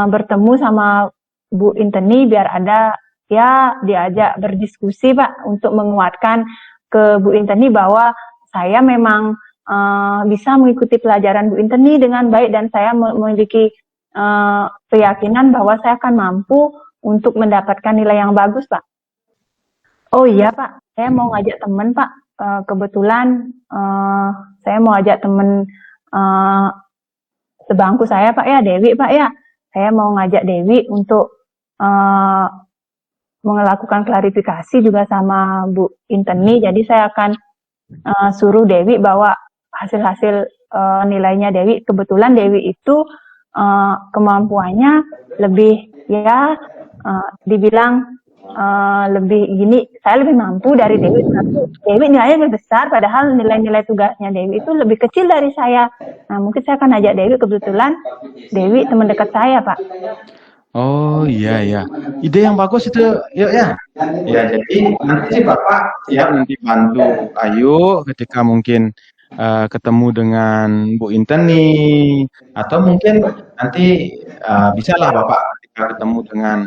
A: bertemu sama Bu Inteni biar ada ya diajak berdiskusi Pak, untuk menguatkan ke Bu Inteni bahwa saya memang bisa mengikuti pelajaran Bu Inteni dengan baik dan saya memiliki keyakinan bahwa saya akan mampu untuk mendapatkan nilai yang bagus, Pak. Oh iya, Pak. Saya mau ngajak teman, Pak. Kebetulan saya mau ajak teman sebangku saya, Pak ya, Dewi, Pak ya. Saya mau ngajak Dewi untuk melakukan klarifikasi juga sama Bu Inteni. Jadi saya akan suruh Dewi bahwa hasil-hasil nilainya Dewi, kebetulan Dewi itu kemampuannya lebih ya dibilang lebih gini, saya lebih mampu dari Dewi. Dewi nilainya lebih besar, padahal nilai-nilai tugasnya Dewi itu lebih kecil dari saya. Nah mungkin saya akan ajak Dewi, kebetulan Dewi teman dekat saya Pak.
C: Oh iya ya, ide yang bagus itu, yuk ya. Ya jadi nanti sih Bapak siap nanti bantu Ayu ketika mungkin ketemu dengan Bu Inteni atau mungkin nanti bisalah Bapak ketika ketemu dengan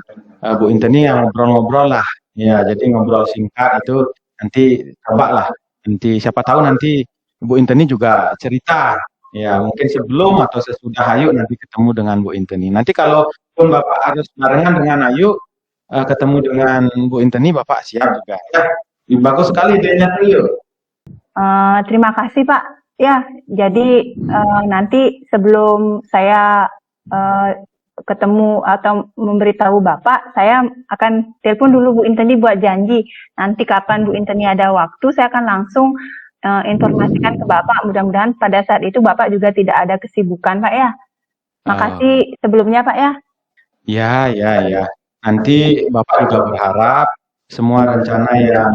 C: Bu Inteni yang ngobrol-ngobrol lah. Ya jadi ngobrol singkat itu nanti coba lah. Nanti siapa tahu nanti Bu Inteni juga cerita. Ya mungkin sebelum atau sesudah Ayu nanti ketemu dengan Bu Inteni. Nanti kalau pun Bapak harus barengan dengan Ayu ketemu dengan Bu Inteni, Bapak siap juga. Ya, bagus sekali idenya tuh.
A: Terima kasih Pak. Ya, jadi nanti sebelum saya ketemu atau memberitahu Bapak, saya akan telepon dulu Bu Inteni buat janji. Nanti kapan Bu Inteni ada waktu, saya akan langsung informasikan ke Bapak. Mudah-mudahan pada saat itu Bapak juga tidak ada kesibukan Pak ya. Makasih sebelumnya Pak ya.
C: Ya. Nanti Bapak juga berharap semua rencana yang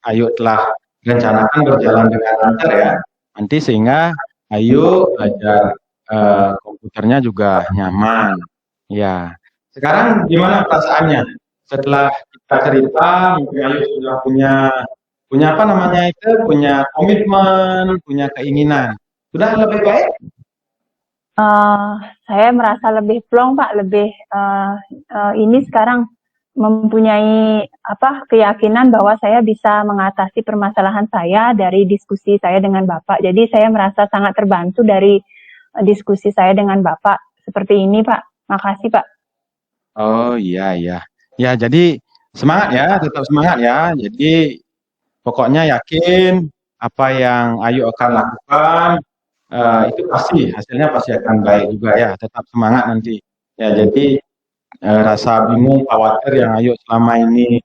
C: Ayu telah rencanakan berjalan dengan lancar ya. Nanti sehingga Ayu belajar komputernya juga nyaman. Ya. Sekarang gimana perasaannya? Setelah kita cerita, mungkin Ayu sudah punya apa namanya itu, punya komitmen, punya keinginan. Sudah lebih baik?
A: Eh, saya merasa lebih plong Pak, lebih ini sekarang mempunyai keyakinan bahwa saya bisa mengatasi permasalahan saya dari diskusi saya dengan Bapak. Jadi saya merasa sangat terbantu dari diskusi saya dengan Bapak seperti ini Pak. Makasih Pak.
C: Oh iya. Ya jadi semangat ya, tetap semangat ya. Jadi pokoknya yakin apa yang Ayu akan lakukan itu pasti hasilnya pasti akan baik juga ya. Tetap semangat nanti. Ya jadi rasa bingung, khawatir yang Ayu selama ini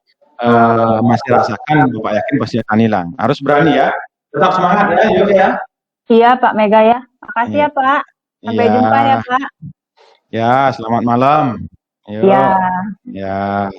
C: masih rasakan, Bapak yakin pasti akan hilang. Harus berani ya. Tetap semangat ya, Ayu ya.
A: Iya Pak Mega ya. Makasih ya Pak. Sampai
C: Iya.
A: jumpa ya Pak.
C: Ya, selamat malam. Yuk.
A: Ya.
C: Ya.